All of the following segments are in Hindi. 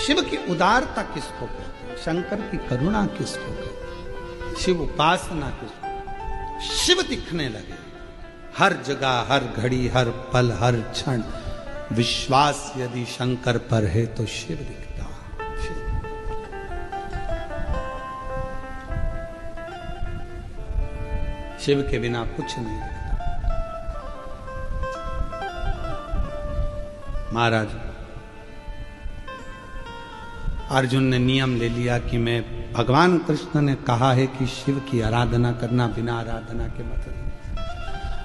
शिव की उदारता किसको कहते हैं, शंकर की करुणा किसको कहते हैं, शिव उपासना किसको। शिव दिखने लगे हर जगह, हर घड़ी, हर पल, हर क्षण। विश्वास यदि शंकर पर है तो शिव दिखता। शिव के बिना कुछ नहीं दिखता। महाराज अर्जुन ने नियम ले लिया कि मैं, भगवान कृष्ण ने कहा है कि शिव की आराधना करना बिना आराधना के मतलब।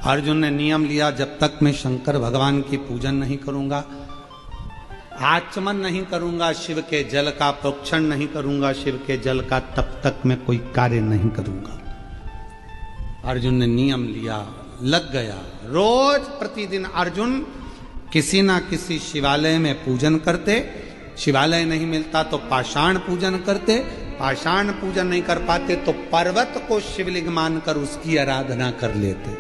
अर्जुन ने नियम लिया, जब तक मैं शंकर भगवान की पूजन नहीं करूंगा, आचमन नहीं करूंगा, शिव के जल का प्रोक्षण नहीं करूंगा, शिव के जल का, तब तक मैं कोई कार्य नहीं करूंगा। अर्जुन ने नियम लिया, लग गया। रोज प्रतिदिन अर्जुन किसी ना किसी शिवालय में पूजन करते। शिवालय नहीं मिलता तो पाषाण पूजन करते। पाषाण पूजन नहीं कर पाते तो पर्वत को शिवलिंग मानकर उसकी आराधना कर लेते।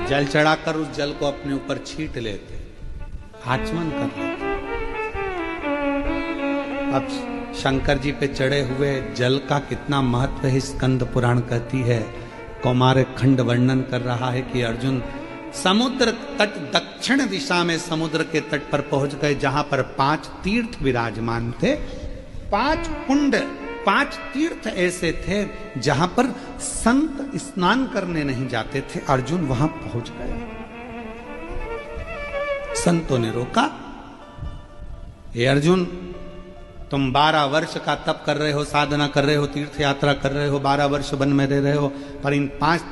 जल चढ़ाकर उस जल को अपने ऊपर छीट लेते, आचमन कर लेते। अब शंकर जी पे चढ़े हुए जल का कितना महत्व है, स्कंद पुराण कहती है। कौमार खंड वर्णन कर रहा है कि अर्जुन समुद्र तट, दक्षिण दिशा में समुद्र के तट पर पहुंच गए, जहां पर 5 तीर्थ विराजमान थे। 5 कुंड, 5 तीर्थ ऐसे थे जहां पर संत स्नान करने नहीं जाते थे। अर्जुन वहां पहुंच गए। संतों ने रोका, ये अर्जुन, तुम 12 वर्ष का तप कर रहे हो, साधना कर रहे हो, तीर्थ यात्रा कर रहे हो, 12 वर्ष वन में रह रहे हो, पर इन 5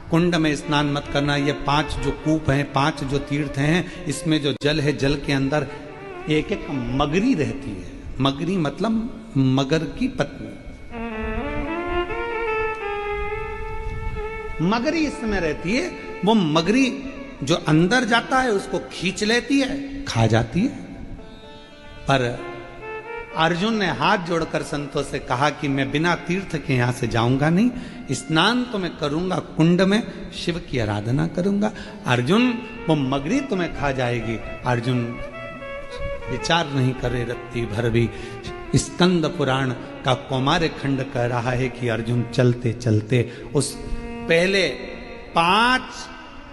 कुंड में स्नान मत करना। ये 5 जो कूप हैं, 5 जो तीर्थ हैं, इसमें जो जल है, जल के अंदर एक एक मगरी रहती है। मगरी मतलब मगर की पत्नी। मगरी इसमें रहती है। वो मगरी जो अंदर जाता है उसको खींच लेती है, खा जाती है। पर अर्जुन ने हाथ जोड़कर संतों से कहा कि मैं बिना तीर्थ के यहां से जाऊंगा नहीं, स्नान तो मैं करूंगा, कुंड में शिव की आराधना करूंगा। अर्जुन, वो मगरी तुम्हें खा जाएगी। अर्जुन विचार नहीं करे रत्ती भर भी। स्कंद पुराण का कौमार खंड कह रहा है कि अर्जुन चलते चलते उस पहले 5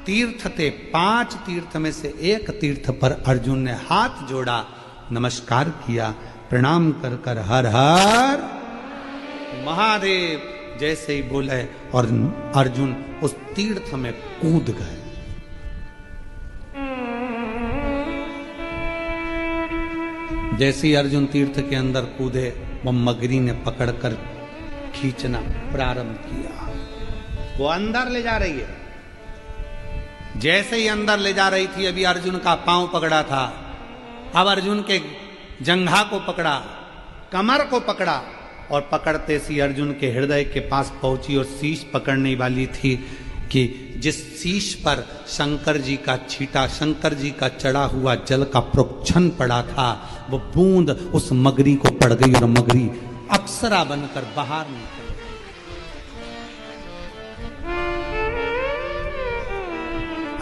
तीर्थ थे, 5 तीर्थ में से एक तीर्थ पर अर्जुन ने हाथ जोड़ा, नमस्कार किया, प्रणाम कर कर हर हर महादेव जैसे ही बोले, और अर्जुन उस तीर्थ में कूद गए। जैसे ही अर्जुन तीर्थ के अंदर कूदे, वो मगरी ने पकड़कर खींचना प्रारंभ किया। वो अंदर ले जा रही है। जैसे ही अंदर ले जा रही थी, अभी अर्जुन का पांव पकड़ा था, अब अर्जुन के जंघा को पकड़ा, कमर को पकड़ा, और पकड़ते सी अर्जुन के हृदय के पास पहुंची और शीश पकड़ने वाली थी कि जिस शीश पर शंकर जी का छीटा, शंकर जी का चढ़ा हुआ जल का प्रोक्षण पड़ा था, वो बूंद उस मगरी को पड़ गई और मगरी अप्सरा बनकर बाहर निकल गई।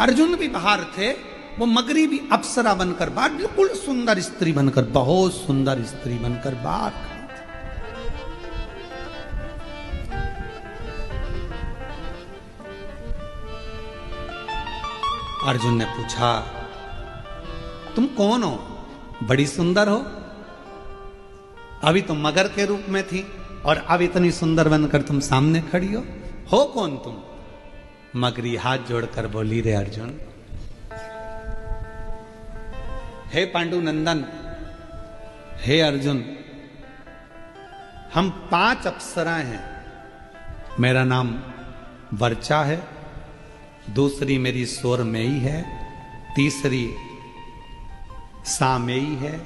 अर्जुन भी बाहर थे, वो मगरी भी अप्सरा बनकर बाहर, बिल्कुल सुंदर स्त्री बनकर, बहुत सुंदर स्त्री बनकर बाहर खड़ी थी। अर्जुन ने पूछा, तुम कौन हो? बड़ी सुंदर हो। अभी तुम मगर के रूप में थी और अब इतनी सुंदर बनकर तुम सामने खड़ी हो कौन तुम? मगरी हाथ जोड़कर बोली, रे अर्जुन, हे पांडु नंदन, हे अर्जुन, हम 5 अप्सराएं हैं। मेरा नाम वर्चा है, दूसरी मेरी सोरमेई है, तीसरी सामेई है,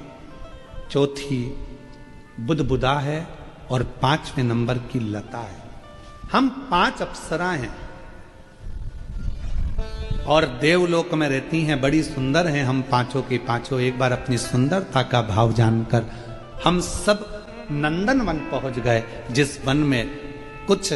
चौथी बुदबुदा है और 5वें नंबर की लता है। हम 5 अप्सराएं हैं और देवलोक में रहती हैं, बड़ी सुंदर हैं हम पांचों की पांचों। एक बार अपनी सुंदरता का भाव जानकर हम सब नंदन वन पहुंच गए, जिस वन में कुछ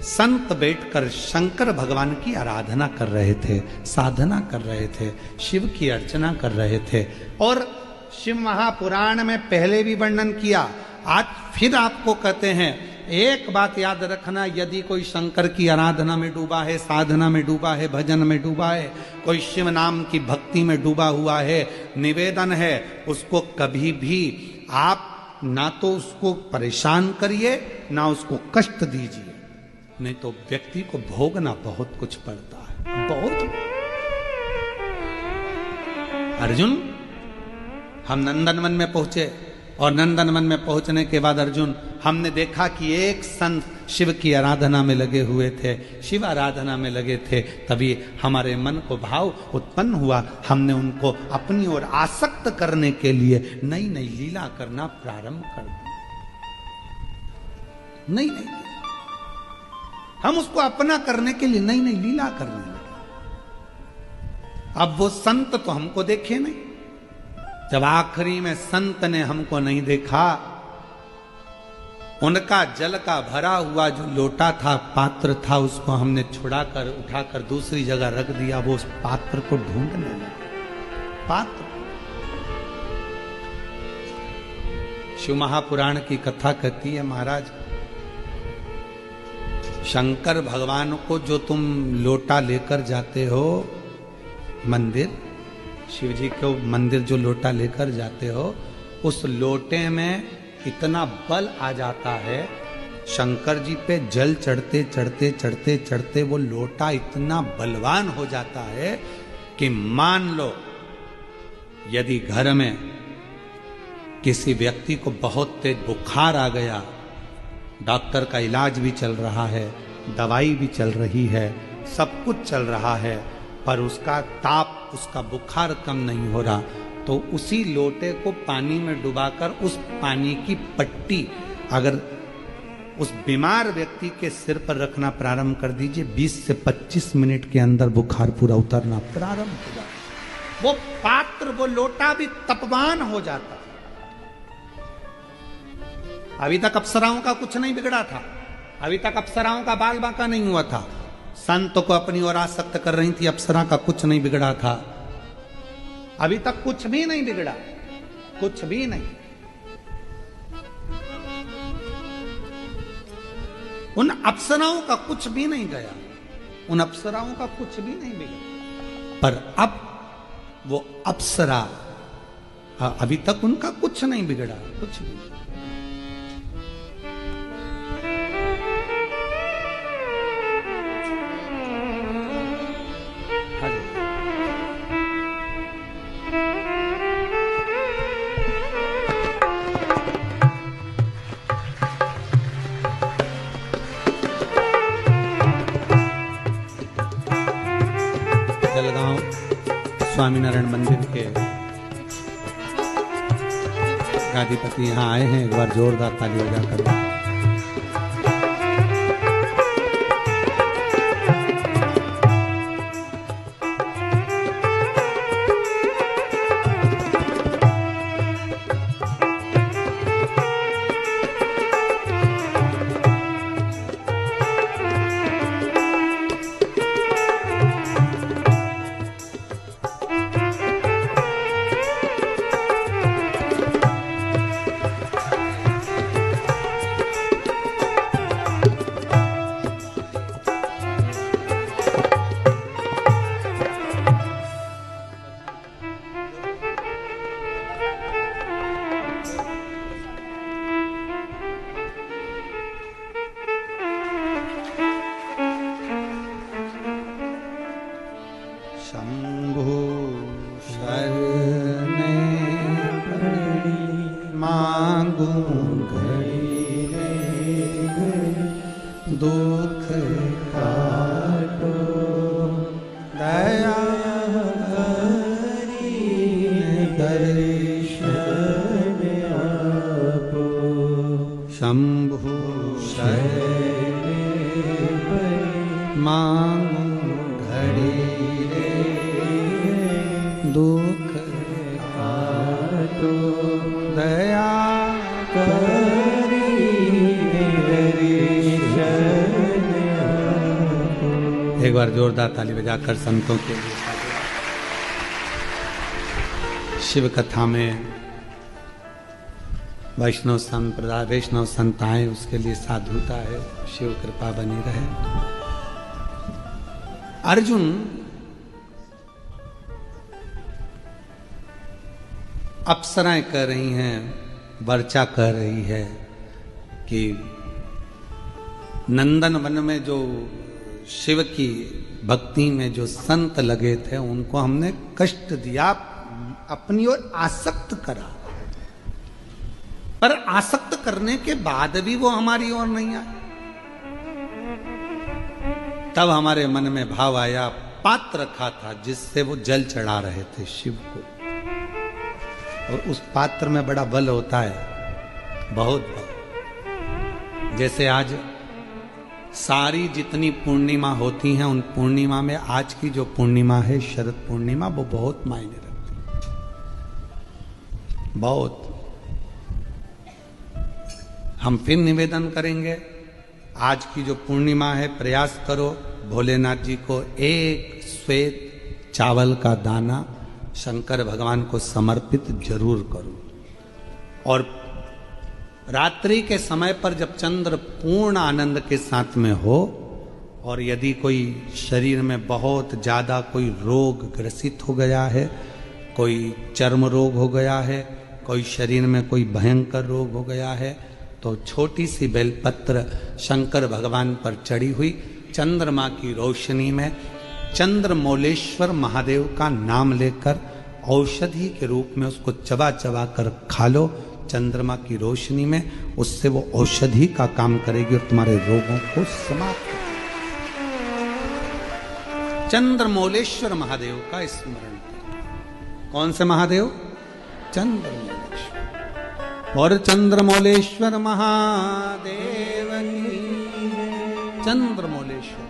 संत बैठकर शंकर भगवान की आराधना कर रहे थे, साधना कर रहे थे, शिव की अर्चना कर रहे थे। और शिव महापुराण में पहले भी वर्णन किया, आज फिर आपको कहते हैं। एक बात याद रखना, यदि कोई शंकर की आराधना में डूबा है, साधना में डूबा है, भजन में डूबा है, कोई शिव नाम की भक्ति में डूबा हुआ है, निवेदन है, उसको कभी भी आप ना तो उसको परेशान करिए ना उसको कष्ट दीजिए, नहीं तो व्यक्ति को भोगना बहुत कुछ पड़ता है, बहुत। अर्जुन, हम नंदनवन में पहुंचे और नंदनवन में पहुंचने के बाद अर्जुन, हमने देखा कि एक संत शिव की आराधना में लगे हुए थे, शिव आराधना में लगे थे। तभी हमारे मन को भाव उत्पन्न हुआ, हमने उनको अपनी ओर आसक्त करने के लिए नई नई लीला करना प्रारंभ कर दिया। नई नई हम उसको अपना करने के लिए नई नई लीला करने लगे। अब वो संत तो हमको देखे नहीं, जब आखिरी में संत ने हमको नहीं देखा, उनका जल का भरा हुआ जो लोटा था, पात्र था, उसको हमने छुड़ाकर उठाकर दूसरी जगह रख दिया। वो उस पात्र को ढूंढने लगे। पात्र, शिव महापुराण की कथा कहती है, महाराज शंकर भगवान को जो तुम लोटा लेकर जाते हो मंदिर, शिव जी को मंदिर जो लोटा लेकर जाते हो, उस लोटे में इतना बल आ जाता है, शंकर जी पे जल चढ़ते चढ़ते चढ़ते चढ़ते वो लोटा इतना बलवान हो जाता है कि मान लो यदि घर में किसी व्यक्ति को बहुत तेज बुखार आ गया, डॉक्टर का इलाज भी चल रहा है, दवाई भी चल रही है, सब कुछ चल रहा है, पर उसका ताप, उसका बुखार कम नहीं हो रहा, तो उसी लोटे को पानी में डुबाकर उस पानी की पट्टी अगर उस बीमार व्यक्ति के सिर पर रखना प्रारंभ कर दीजिए, 20 से 25 मिनट के अंदर बुखार पूरा उतरना प्रारंभ हो जाता। वो पात्र, वो लोटा भी तपवान हो जाता। अभी तक अप्सराओं का कुछ नहीं बिगड़ा था, अभी तक अप्सराओं का बाल बांका नहीं हुआ था, संत को अपनी ओर आसक्त कर रही थी, अप्सरा का कुछ नहीं बिगड़ा था, अभी तक कुछ भी नहीं बिगड़ा, कुछ भी नहीं। उन अप्सराओं का कुछ भी नहीं गया, उन अप्सराओं का कुछ भी नहीं बिगड़ा, पर अब वो अप्सरा, अभी तक उनका कुछ नहीं बिगड़ा, कुछ भी। जलगांव स्वामीनारायण मंदिर के गादीपति यहाँ आए हैं, एक बार जोरदार ताली बजाकर। दुख काटो दया हरि दर्शन आपो शंभु शरण मांगू घड़ी रे दुख काटो दया करी हरि शरण एक बार जोरदार ताली बजाकर संतों के लिए। शिव कथा में वैष्णव संप्रदाय वैष्णव संत आए, उसके लिए साधुता है, शिव कृपा बनी रहे। अर्जुन अप्सराएं कह रही हैं, वर्चा कह रही है कि नंदन वन में जो शिव की भक्ति में जो संत लगे थे उनको हमने कष्ट दिया, अपनी ओर आसक्त करा, पर आसक्त करने के बाद भी वो हमारी ओर नहीं आए। तब हमारे मन में भाव आया, पात्र रखा था जिससे वो जल चढ़ा रहे थे शिव को, और उस पात्र में बड़ा बल होता है, बहुत बल। जैसे आज सारी जितनी पूर्णिमा होती हैं, उन पूर्णिमा में आज की जो पूर्णिमा है शरद पूर्णिमा, वो बहुत मायने रखती है, बहुत। हम फिर निवेदन करेंगे, आज की जो पूर्णिमा है प्रयास करो भोलेनाथ जी को एक श्वेत चावल का दाना शंकर भगवान को समर्पित जरूर करो। और रात्रि के समय पर जब चंद्र पूर्ण आनंद के साथ में हो, और यदि कोई शरीर में बहुत ज़्यादा कोई रोग ग्रसित हो गया है, कोई चर्म रोग हो गया है, कोई शरीर में कोई भयंकर रोग हो गया है, तो छोटी सी बेलपत्र शंकर भगवान पर चढ़ी हुई चंद्रमा की रोशनी में चंद्रमौलेश्वर महादेव का नाम लेकर औषधि के रूप में उसको चबा चबा कर खा लो। चंद्रमा की रोशनी में उससे वो औषधि का काम करेगी और तुम्हारे रोगों को समाप्त करेगी। चंद्रमौलेश्वर महादेव का स्मरण करो। कौन से महादेव? चंद्रमौलेश्वर। और चंद्रमौलेश्वर महादेव की, चंद्रमौलेश्वर